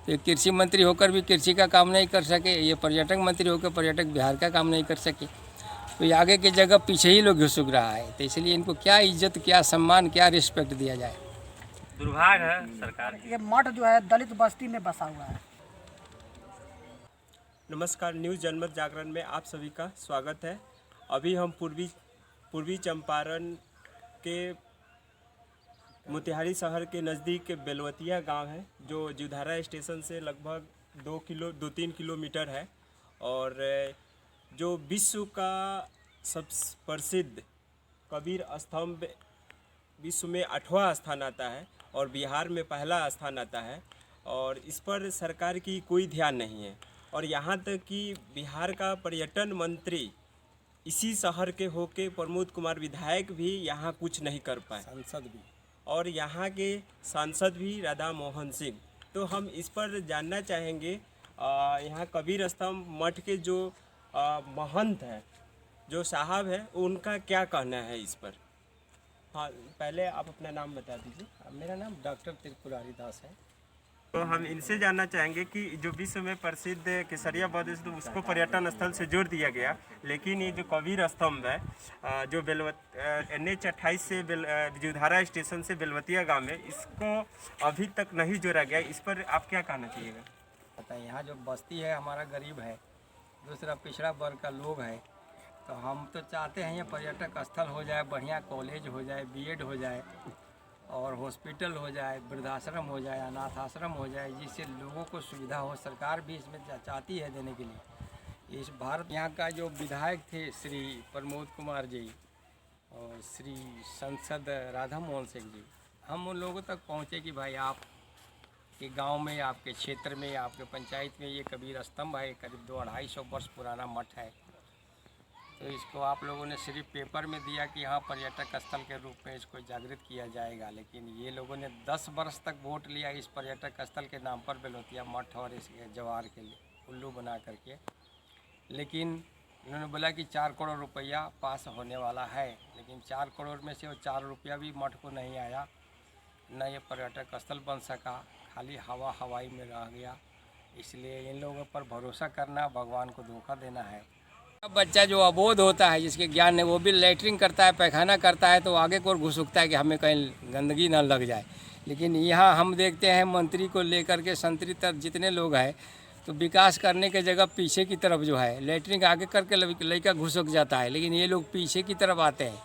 तो ये कृषि मंत्री होकर भी कृषि का काम नहीं कर सके, ये पर्यटक मंत्री होकर पर्यटक बिहार का काम नहीं कर सके, तो ये आगे की जगह पीछे ही लोग घुसुक रहा है। तो इसलिए इनको क्या इज्जत, क्या सम्मान, क्या रिस्पेक्ट दिया जाए। दुर्भाग्य है सरकार। ये मठ जो है दलित बस्ती में बसा हुआ है। नमस्कार, न्यूज़ जनमत जागरण में आप सभी का स्वागत है। अभी हम पूर्वी चंपारण के मोतिहारी शहर के नज़दीक बेलवतिया गांव है, जो जीवधारा स्टेशन से लगभग 2-3 किलोमीटर है, और जो विश्व का सबसे प्रसिद्ध कबीर स्तंभ विश्व में 8वां स्थान आता है और बिहार में पहला स्थान आता है, और इस पर सरकार की कोई ध्यान नहीं है। और यहाँ तक कि बिहार का पर्यटन मंत्री इसी शहर के होके प्रमोद कुमार विधायक भी यहाँ कुछ नहीं कर पाए, सांसद भी, और यहाँ के सांसद भी राधा मोहन सिंह। तो हम इस पर जानना चाहेंगे यहाँ कबीर स्तंभ मठ के जो महंत हैं, जो साहब हैं, उनका क्या कहना है इस पर। हाँ, पहले आप अपना नाम बता दीजिए। मेरा नाम डॉक्टर त्रिपुरारी दास है। तो हम इनसे जानना चाहेंगे कि जो विश्व में प्रसिद्ध केसरिया बौद्ध स्तूप, उसको पर्यटन स्थल से जोड़ दिया गया, लेकिन ये जो कबीर स्तंभ है जो NH 28 से जीवधारा स्टेशन से बेलवतिया गांव में, इसको अभी तक नहीं जोड़ा गया। इस पर आप क्या कहना चाहिएगा। पता है, यहाँ जो बस्ती है हमारा गरीब है, दूसरा पिछड़ा वर्ग का लोग है, तो हम तो चाहते हैं ये पर्यटक स्थल हो जाए, बढ़िया कॉलेज हो जाए, BEd हो जाए, और हॉस्पिटल हो जाए, वृद्धाश्रम हो जाए, अनाथ आश्रम हो जाए, जिससे लोगों को सुविधा हो। सरकार भी इसमें चाहती है देने के लिए। इस भारत यहाँ का जो विधायक थे श्री प्रमोद कुमार जी और श्री सांसद राधा मोहन सिंह जी, हम उन लोगों तक पहुँचे कि भाई आप के गांव में, आपके क्षेत्र में, आपके पंचायत में ये कबीर स्तंभ है, करीब 200-250 वर्ष पुराना मठ है, तो इसको आप लोगों ने सिर्फ पेपर में दिया कि यहाँ पर्यटक स्थल के रूप में इसको जागृत किया जाएगा, लेकिन ये लोगों ने 10 वर्ष तक वोट लिया इस पर्यटक स्थल के नाम पर, बेलवतिया मठ और इसके जवार के लिए उल्लू बना करके। लेकिन उन्होंने बोला कि 4 करोड़ रुपया पास होने वाला है, लेकिन 4 करोड़ में से वो 4 रुपया भी मठ को नहीं आया, न ये पर्यटक स्थल बन सका, खाली हवाई में रह गया। इसलिए इन लोगों पर भरोसा करना भगवान को धोखा देना है। बच्चा जो अबोध होता है, जिसके ज्ञान है, वो भी लैट्रिन करता है, पैखाना करता है, तो आगे को घुसुकता है कि हमें कहीं गंदगी ना लग जाए। लेकिन यहाँ हम देखते हैं मंत्री को लेकर के संतरी जितने लोग हैं, तो विकास करने के जगह पीछे की तरफ जो है लैट्रिन आगे करके लड़का घुसुक जाता है, लेकिन ये लोग पीछे की तरफ आते हैं।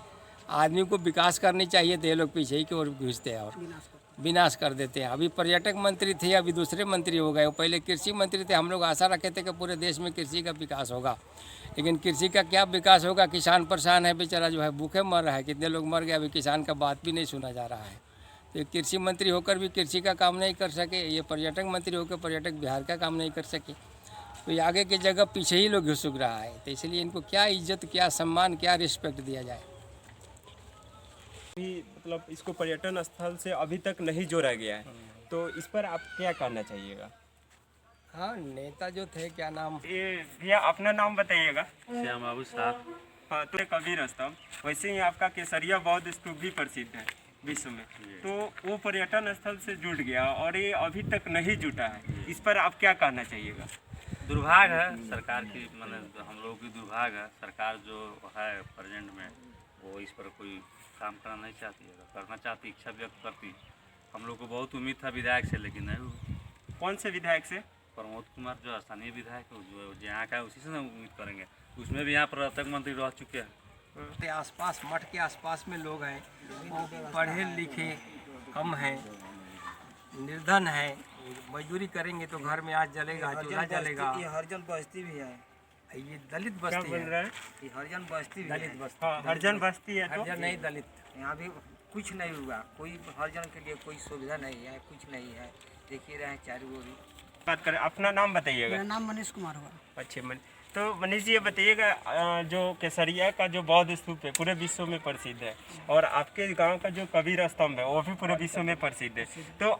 आदमी को विकास करनी चाहिए तो ये लोग पीछे ही की ओर घुसते हैं और विनाश कर देते हैं। अभी पर्यटक मंत्री थे, अभी दूसरे मंत्री हो गए, वो पहले कृषि मंत्री थे। हम लोग आशा रखे थे कि पूरे देश में कृषि का विकास होगा, लेकिन कृषि का क्या विकास होगा। किसान परेशान है, बेचारा जो है भूखे मर रहा है, कितने लोग मर गए, अभी किसान का बात भी नहीं सुना जा रहा है। तो ये कृषि मंत्री होकर भी कृषि का काम नहीं कर सके, ये पर्यटक मंत्री होकर पर्यटक बिहार का काम नहीं कर सके, तो ये आगे की जगह पीछे ही लोग घुसुक रहा है। तो इसलिए इनको क्या इज्जत, क्या सम्मान, क्या रिस्पेक्ट दिया जाए। मतलब इसको पर्यटन स्थल से अभी तक नहीं जोड़ा गया है, तो इस पर आप क्या कहना चाहिएगा। हाँ, नेता जो थे, क्या नाम, ये भैया अपना नाम बताइएगा। श्याम बाबू साहब। हाँ, तो कबीर स्तंभ, वैसे ही आपका केसरिया बौद्ध स्तूप भी प्रसिद्ध है विश्व में, तो वो पर्यटन स्थल से जुड़ गया और ये अभी तक नहीं जुटा है। इस पर आप क्या कहना चाहिएगा। दुर्भाग्य है सरकार की, मतलब हम लोगों की दुर्भाग्य है। सरकार जो है प्रेजेंट में, वो इस पर कोई काम करना नहीं चाहती है। करना चाहती, इच्छा व्यक्त करती। हम लोग को बहुत उम्मीद था विधायक से, लेकिन नहीं हुआ। कौन से विधायक से। प्रमोद कुमार जो स्थानीय विधायक है, जो यहाँ का है, उसी से हम उम्मीद करेंगे। उसमें भी यहाँ पर्यटक मंत्री रह चुके हैं। आसपास मठ के आसपास में लोग हैं, वो पढ़े लिखे कम हैं, निर्धन है, मजदूरी करेंगे तो घर में आज जलेगा, चूल्हा जलेगा। ये हरिजन बस्ती भी है, ये दलित बस्ती है। ये हरिजन बस्ती भी दलित है। बस्ती। हाँ, हरिजन बस्ती है। तो हरिजन नहीं, दलित। यहाँ भी कुछ नहीं हुआ, कोई हरिजन के लिए कोई सुविधा नहीं है, कुछ नहीं है। देखिए रहे हैं चारों ओर। बात करें, अपना नाम बताइएगा। मेरा नाम मनीष कुमार हुआ। अच्छे तो मनीष जी, ये बताइएगा, जो केसरिया का जो बौद्ध स्तूप है पूरे विश्व में प्रसिद्ध है, और आपके गांव का जो कबीर स्तंभ है वो भी पूरे विश्व में प्रसिद्ध है, तो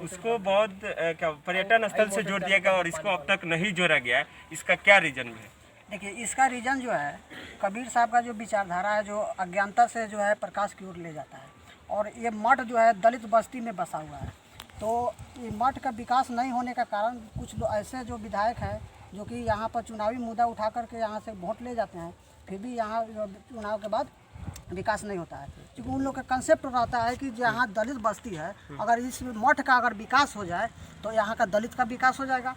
उसको बौद्ध क्या पर्यटन स्थल से जोड़ दिया गया और इसको अब तक नहीं जोड़ा गया है, इसका क्या रीजन है। देखिए, इसका रीजन जो है कबीर साहब का जो विचारधारा है, जो अज्ञानता से जो है प्रकाश की ओर ले जाता है, और ये मठ जो है दलित बस्ती में बसा हुआ है। तो ये मठ का विकास नहीं होने का कारण कुछ लोग ऐसे जो विधायक हैं जो कि यहाँ पर चुनावी मुद्दा उठा करके यहाँ से वोट ले जाते हैं, फिर भी यहाँ चुनाव के बाद विकास नहीं होता है, क्योंकि उन लोग का कंसेप्ट रहता है कि जहाँ दलित बस्ती है, अगर इस मठ का अगर विकास हो जाए तो यहाँ का दलित का विकास हो जाएगा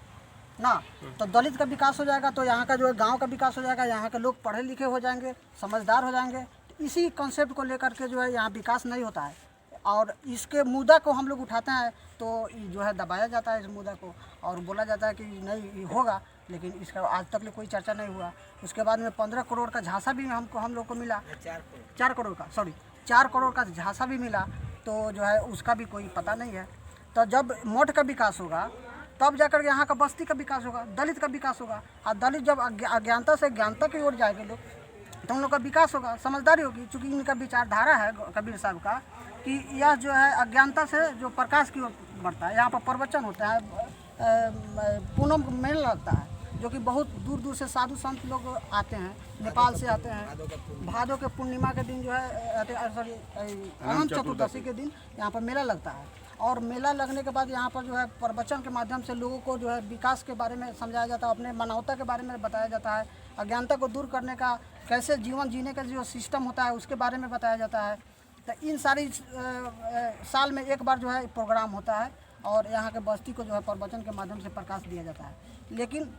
ना, तो दलित का विकास हो जाएगा तो यहाँ का जो है गाँव का विकास हो जाएगा, यहाँ के लोग पढ़े लिखे हो जाएंगे, समझदार हो जाएंगे। तो इसी कंसेप्ट को लेकर के जो है यहाँ विकास नहीं होता है, और इसके मुद्दा को हम लोग उठाते हैं तो जो है दबाया जाता है इस मुद्दा को, और बोला जाता है कि नहीं ये होगा, लेकिन इसका आज तक ले कोई चर्चा नहीं हुआ। उसके बाद में 15 करोड़ का झांसा भी हम लोग को मिला, 4 करोड़ का 4 करोड़ का झांसा भी मिला, तो जो है उसका भी कोई पता नहीं है। तो जब मठ का विकास होगा तब जाकर यहाँ का बस्ती का विकास होगा, दलित का विकास होगा, और दलित जब अज्ञानता से ज्ञानता की ओर जाएंगे लोग तो उन लोग का विकास होगा, समझदारी होगी। चूँकि इनका विचारधारा है कबीर साहब का कि यह जो है अज्ञानता से जो प्रकाश की ओर बढ़ता है। यहाँ पर प्रवचन होता है, पूनम मेला लगता है, जो कि बहुत दूर दूर से साधु संत लोग आते हैं, नेपाल से आते हैं। भादों के पूर्णिमा के दिन जो है सॉरी अनंत चतुर्दशी के दिन यहाँ पर मेला लगता है, और मेला लगने के बाद यहाँ पर जो है प्रवचन के माध्यम से लोगों को जो है विकास के बारे में समझाया जाता है, अपने मानवता के बारे में बताया जाता है, अज्ञानता को दूर करने का कैसे जीवन जीने का जो सिस्टम होता है उसके बारे में बताया जाता है। तो इन सारी साल में एक बार जो है प्रोग्राम होता है, और यहाँ के बस्ती को जो है प्रवचन के माध्यम से प्रकाश दिया जाता है। लेकिन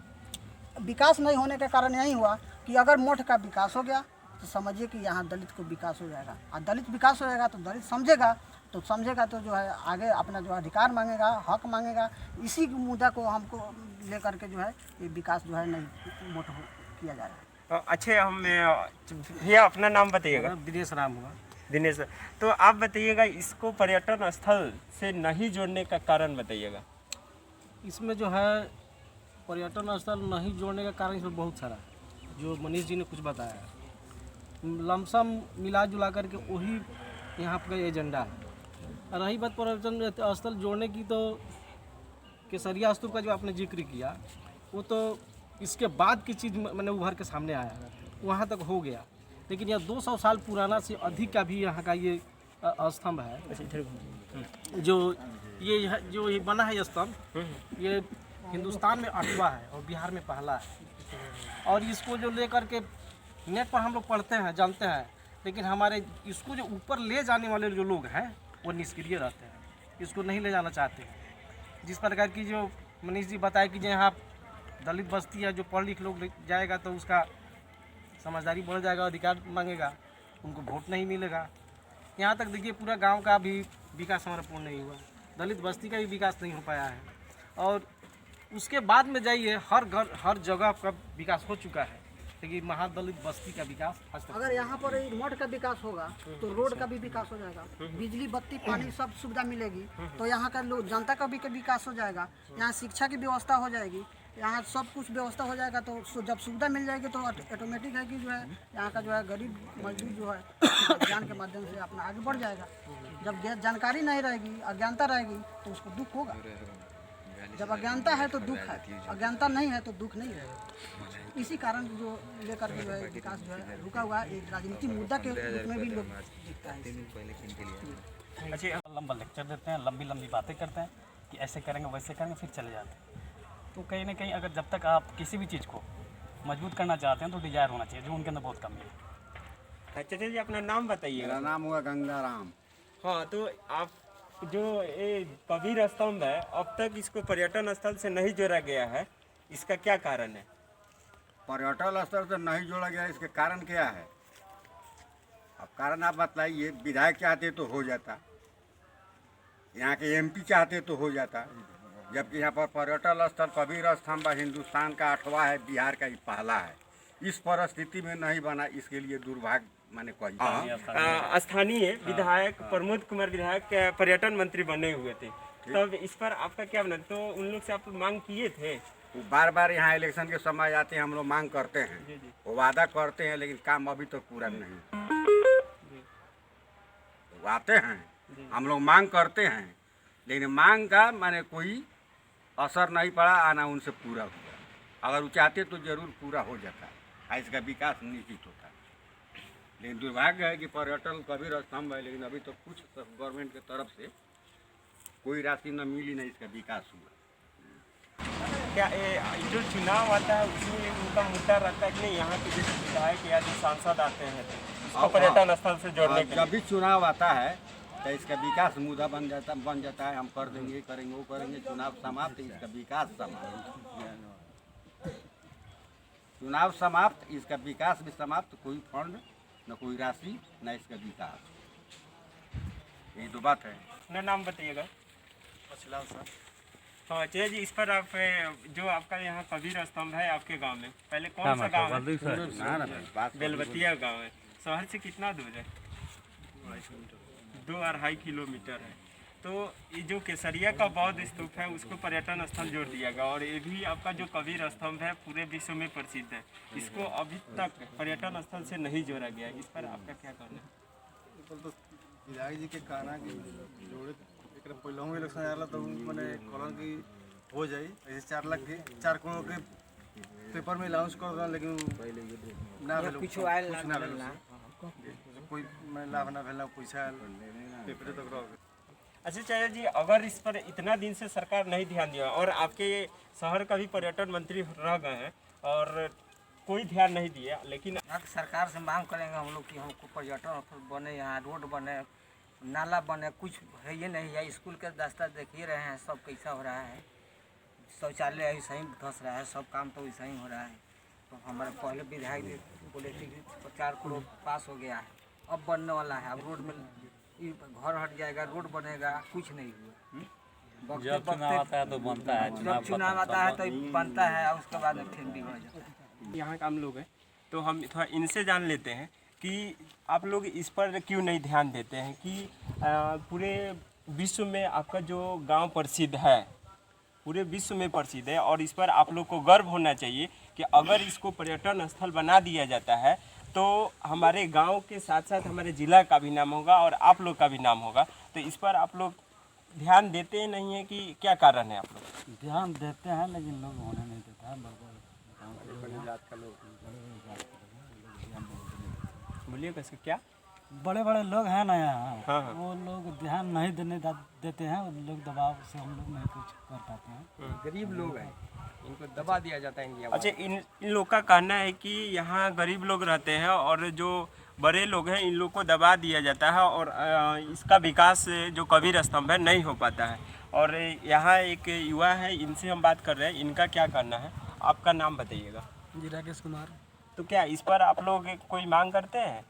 विकास नहीं होने का कारण यही हुआ कि अगर मठ का विकास हो गया तो समझिए कि यहाँ दलित को विकास हो जाएगा, और दलित विकास हो जाएगा तो दलित समझेगा तो जो है आगे अपना जो अधिकार मांगेगा, हक मांगेगा। इसी मुद्दा को हमको लेकर के जो है ये विकास जो है नहीं मठ किया जा रहा है। अच्छे हम भैया अपना नाम बताइएगा। दिनेश राम हुआ। दिनेश, तो आप बताइएगा इसको पर्यटन स्थल से नहीं जोड़ने का कारण बताइएगा। इसमें जो है पर्यटन स्थल नहीं जोड़ने का कारण इसमें बहुत सारा है, जो मनीष जी ने कुछ बताया है। लमसम मिला जुला करके वही यहाँ का एजेंडा है। रही बात पर्यटन स्थल जोड़ने की, तो केसरिया स्तूप का जो आपने जिक्र किया वो तो इसके बाद की चीज़ मैंने उभर के सामने आया है, वहाँ तक हो गया। लेकिन यह 200 साल पुराना से अधिक का भी यहाँ का ये स्तंभ है, जो ये बना है स्तंभ, ये हिंदुस्तान में 8वां है और बिहार में पहला है। और इसको जो लेकर के नेट पर हम लोग पढ़ते हैं, जानते हैं, लेकिन हमारे इसको जो ऊपर ले जाने वाले जो लोग हैं वो निष्क्रिय रहते हैं, इसको नहीं ले जाना चाहते हैं। जिस प्रकार की जो मनीष जी बताए कि यहाँ दलित बस्ती है, जो पढ़ लिख लोग जाएगा तो उसका समझदारी बढ़ जाएगा, अधिकार मांगेगा, उनको वोट नहीं मिलेगा। यहाँ तक देखिए पूरा गांव का भी विकास हमारा पूर्ण नहीं हुआ, दलित बस्ती का भी विकास नहीं हो पाया है। और उसके बाद में जाइए हर घर हर जगह का विकास हो चुका है, लेकिन महादलित बस्ती का विकास आज तक। अगर यहाँ पर मठ का विकास होगा तो रोड का भी विकास हो जाएगा, बिजली बत्ती पानी सब सुविधा मिलेगी, तो यहाँ का लोग जनता का भी विकास हो जाएगा, यहाँ शिक्षा की व्यवस्था हो जाएगी, यहाँ सब कुछ व्यवस्था हो जाएगा। तो जब सुविधा मिल जाएगी तो ऑटोमेटिक है कि जो है यहाँ का जो है गरीब मजदूर जो है ज्ञान के माध्यम से अपना आगे बढ़ जाएगा। जब जानकारी नहीं रहेगी, अज्ञानता रहेगी तो उसको दुख होगा। जब अज्ञानता है तो दुख है, अज्ञानता नहीं है तो दुख नहीं है। इसी कारण जो लेकर के जो है विकास जो है रुका हुआ है, एक राजनीतिक मुद्दा के रूप में भी लोग दिखता है। अच्छा, लंबा लेक्चर देते हैं, लंबी लंबी बातें करते हैं कि ऐसे करेंगे वैसे करेंगे, फिर चले जाते हैं। तो कहीं ना कहीं अगर जब तक आप किसी भी चीज़ को मजबूत करना चाहते हैं तो डिजायर होना चाहिए, जो उनके अंदर बहुत कमी है। अच्छा जी, अपना नाम बताइएगा। मेरा नाम हुआ गंगाराम। हाँ, तो आप जो ये कबीर स्तंभ है अब तक इसको पर्यटन स्थल से नहीं जोड़ा गया है, इसका क्या कारण है? पर्यटन स्थल से नहीं जोड़ा गया, इसके कारण क्या है? अब कारण आप बताइए। विधायक चाहते तो हो जाता, यहाँ के एमपी चाहते तो हो जाता, जबकि यहाँ पर पर्यटन स्थल कबीर स्तंभ हिंदुस्तान का 8वां है, बिहार का ही पहला है। इस परिस्थिति में नहीं बना, इसके लिए दुर्भाग्य माने कही। स्थानीय विधायक प्रमोद कुमार विधायक पर्यटन मंत्री बने हुए थे, तब इस पर आपका क्या बना? तो उन लोग से आप मांग किए थे? वो बार बार यहाँ इलेक्शन के समय आते हैं, हम लोग मांग करते हैं, वो वादा करते हैं, लेकिन काम अभी तक पूरा नहीं। वो आते हैं, हम लोग मांग करते हैं, लेकिन मांग का माने कोई असर नहीं पड़ा, आना उनसे पूरा हुआ। अगर वो चाहते तो जरूर पूरा हो जाता, इसका विकास निश्चित होता। लेकिन दुर्भाग्य है कि पर्यटन कबीर स्तंभ है, लेकिन अभी तो कुछ गवर्नमेंट की तरफ से कोई राशि न मिली न इसका विकास हुआ। क्या जो चुनाव आता है उसमें उनका मुद्दा रहता है कि नहीं, यहाँ के जैसे विधायक या जो सांसद आते हैं तो इसको पर्यटन स्थल से जोड़ने के जब भी चुनाव आता है तो इसका विकास मुद्दा बन जाता है। हम कर देंगे, करेंगे, वो करेंगे। चुनाव समाप्त, इसका विकास समाप्त। चुनाव समाप्त, इसका विकास भी समाप्त। कोई फंड न कोई राशि न इसका विकास। यही तो बात है। अपना नाम बताइएगा। मछलाल सर। हाँ जय जी, इस पर आप जो आपका यहाँ कबीर स्तंभ है आपके गांव में, पहले कौन सा गांव है? बेलवतिया गांव है। शहर से कितना दूर है? 2-2.5 किलोमीटर है। तो ये जो केसरिया का बौद्ध स्तूप है उसको पर्यटन स्थल जोड़ दिया गया, और ये भी आपका जो कबीर स्तंभ है पूरे विश्व में प्रसिद्ध है। इसको अभी तक पर्यटन स्थल से नहीं जोड़ा गया, इस पर आपका क्या कहना है? विधायक जी के कहना कि जोड़े एक पहले इलेक्शन आया तो मैंने कहलन कि हो जाए ऐसे 4 लाख के 4 करोड़ के पेपर में अनाउंस कर रहा, लेकिन ना भेल कुछ आयल ना भेल ना कोई मैं लाभ ना भेल, पैसा आयल पेपर तक रह। अच्छा चाचा जी, अगर इस पर इतना दिन से सरकार नहीं ध्यान दिया और आपके शहर का भी पर्यटन मंत्री रह गए हैं और कोई ध्यान नहीं दिया, लेकिन सरकार से मांग करेंगे हम लोग कि हमको पर्यटन स्थल बने, यहाँ रोड बने, नाला बने। कुछ है ये नहीं है। स्कूल के रास्ता देखिए रहे हैं सब कैसा हो रहा है। शौचालय ऐसा ही धंस रहा है, सब काम तो वैसा ही हो रहा है। तो हमारे पहले विधायक जी बोले थे कि 4 करोड़ पास हो गया है, अब बनने वाला है। अब रोड में घर हट जाएगा, रोड बनेगा, कुछ नहीं हुआ। जब चुनाव आता है तो बनता है, जब चुनाव आता है तो बनता है, और उसके बाद में फिर बिगड़ जाता है। यहाँ का हम लोग हैं तो हम थोड़ा इनसे जान लेते हैं कि आप लोग इस पर क्यों नहीं ध्यान देते हैं कि पूरे विश्व में आपका जो गांव प्रसिद्ध है, पूरे विश्व में प्रसिद्ध है, और इस पर आप लोग को गर्व होना चाहिए कि अगर इसको पर्यटन स्थल बना दिया जाता है तो हमारे गांव के साथ साथ हमारे ज़िला का भी नाम होगा और आप लोग का भी नाम होगा। तो इस पर आप लोग ध्यान देते नहीं हैं कि क्या कारण है? आप लोग ध्यान देते हैं लेकिन लोग होने नहीं देता है। बोलिए कैसे क्या? बड़े बड़े लोग हैं ना यहाँ, हाँ, हाँ। वो लोग ध्यान नहीं देते हैं। वो लोग दबाव से हम लोग नहीं कुछ कर पाते हैं। गरीब लोग हैं, इनको दबा दिया जाता है इंडिया। अच्छा, इन लोग का कहना है कि यहाँ गरीब लोग रहते हैं और जो बड़े लोग हैं इन लोग को दबा दिया जाता है और इसका विकास जो कबीर स्तंभ है नहीं हो पाता है। और यहाँ एक युवा है, इनसे हम बात कर रहे हैं, इनका क्या करना है? आपका नाम बताइएगा। जी राकेश कुमार। तो क्या इस पर आप लोग कोई मांग करते हैं?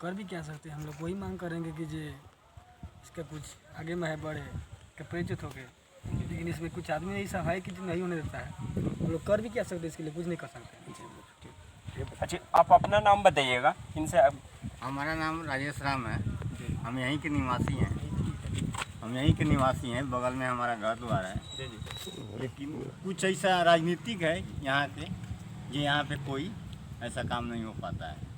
कर भी क्या सकते हैं, हम लोग वही मांग करेंगे कि जे इसका कुछ आगे में है बढ़े कि परिचित होके, लेकिन इसमें कुछ आदमी ऐसा है कि नहीं होने देता है। हम लोग कर भी क्या सकते हैं, इसके लिए कुछ नहीं कर सकते। अच्छा, आप अपना नाम बताइएगा इनसे। हमारा नाम राजेश राम है, हम यहीं के निवासी हैं। हम यहीं के निवासी हैं, बगल में हमारा घर द्वार है। लेकिन कुछ ऐसा राजनीतिक है यहाँ के, जो यहाँ पे कोई ऐसा काम नहीं हो पाता है।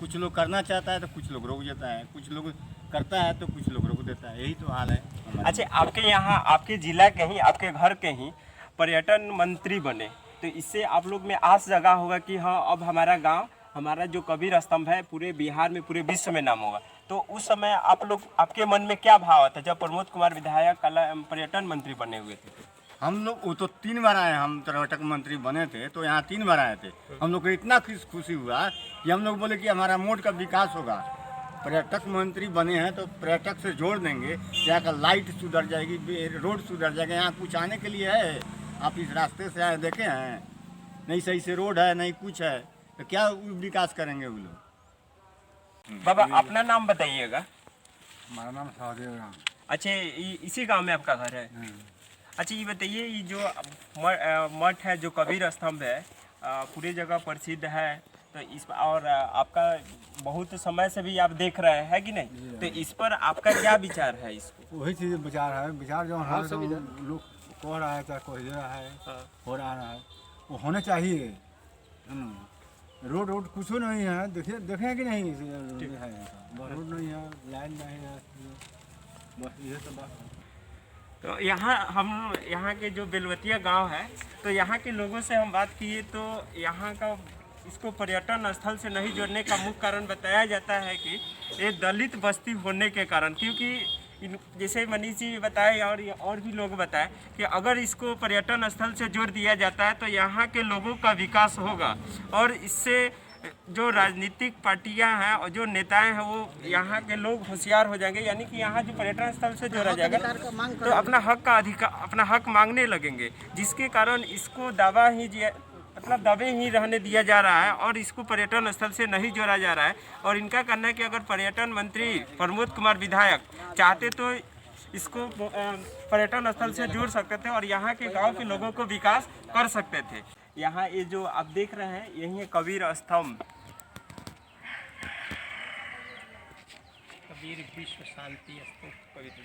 कुछ लोग करना चाहता है तो कुछ लोग रोक देता है, कुछ लोग करता है तो कुछ लोग रोक देता है। यही तो हाल है। अच्छा, आपके यहाँ आपके ज़िला के ही, आपके घर के ही पर्यटन मंत्री बने, तो इससे आप लोग में आस जगा होगा कि हाँ अब हमारा गांव, हमारा जो कबीर स्तंभ है पूरे बिहार में, पूरे विश्व में नाम होगा। तो उस समय आप लोग, आपके मन में क्या भाव आता जब प्रमोद कुमार विधायक पर्यटन मंत्री बने हुए थे? हम लोग वो तो 3 बार आए, हम पर्यटक मंत्री बने थे तो यहाँ 3 बार आए थे। हम लोग को इतना खुशी हुआ कि हम लोग बोले कि हमारा मोड का विकास होगा। पर्यटक मंत्री बने हैं तो पर्यटक से जोड़ देंगे, यहाँ का लाइट सुधर जाएगी, रोड सुधर जाएगा। यहाँ कुछ आने के लिए है, आप इस रास्ते से आए देखे हैं, नहीं सही से रोड है, नहीं कुछ है, तो क्या विकास करेंगे वो लोग? बाबा अपना नाम बताइएगा। हमारा नाम सहदेव राम। अच्छा, इसी गांव में आपका घर है? अच्छा, ये बताइए, ये जो मठ है, जो कबीर स्तंभ है, पूरी जगह प्रसिद्ध है, तो इस और आपका बहुत समय से भी आप देख रहे हैं कि नहीं, तो इस पर आपका क्या विचार है? इसको वही चीज़ विचार है, विचार जो है लोग कह रहा है, चाहे कह रहा है, हो रहा है, वो होने चाहिए। रोड कुछ नहीं है, देखें कि नहीं है, रोड नहीं है, लाइन नहीं है, बस ये सब बात है। तो यहाँ के जो बेलवतिया गांव है, तो यहाँ के लोगों से हम बात किए तो यहाँ का इसको पर्यटन स्थल से नहीं जोड़ने का मुख्य कारण बताया जाता है कि ये दलित बस्ती होने के कारण, क्योंकि जैसे मनीष जी बताए और भी लोग बताए कि अगर इसको पर्यटन स्थल से जोड़ दिया जाता है तो यहाँ के लोगों का विकास होगा और इससे जो राजनीतिक पार्टियां हैं और जो नेताएं हैं वो यहाँ के लोग होशियार हो जाएंगे, यानी कि यहाँ जो पर्यटन स्थल से जोड़ा जाएगा तो अपना हक मांगने लगेंगे, जिसके कारण इसको दबे ही रहने दिया जा रहा है और इसको पर्यटन स्थल से नहीं जोड़ा जा रहा है। और इनका कहना है कि अगर पर्यटन मंत्री प्रमोद कुमार विधायक चाहते तो इसको पर्यटन स्थल से जोड़ सकते थे और यहाँ के गांव के लोगों को विकास कर सकते थे। यहाँ ये जो आप देख रहे हैं यही है कबीर स्तंभ। कबीर विश्व शांति स्तूप पवित्र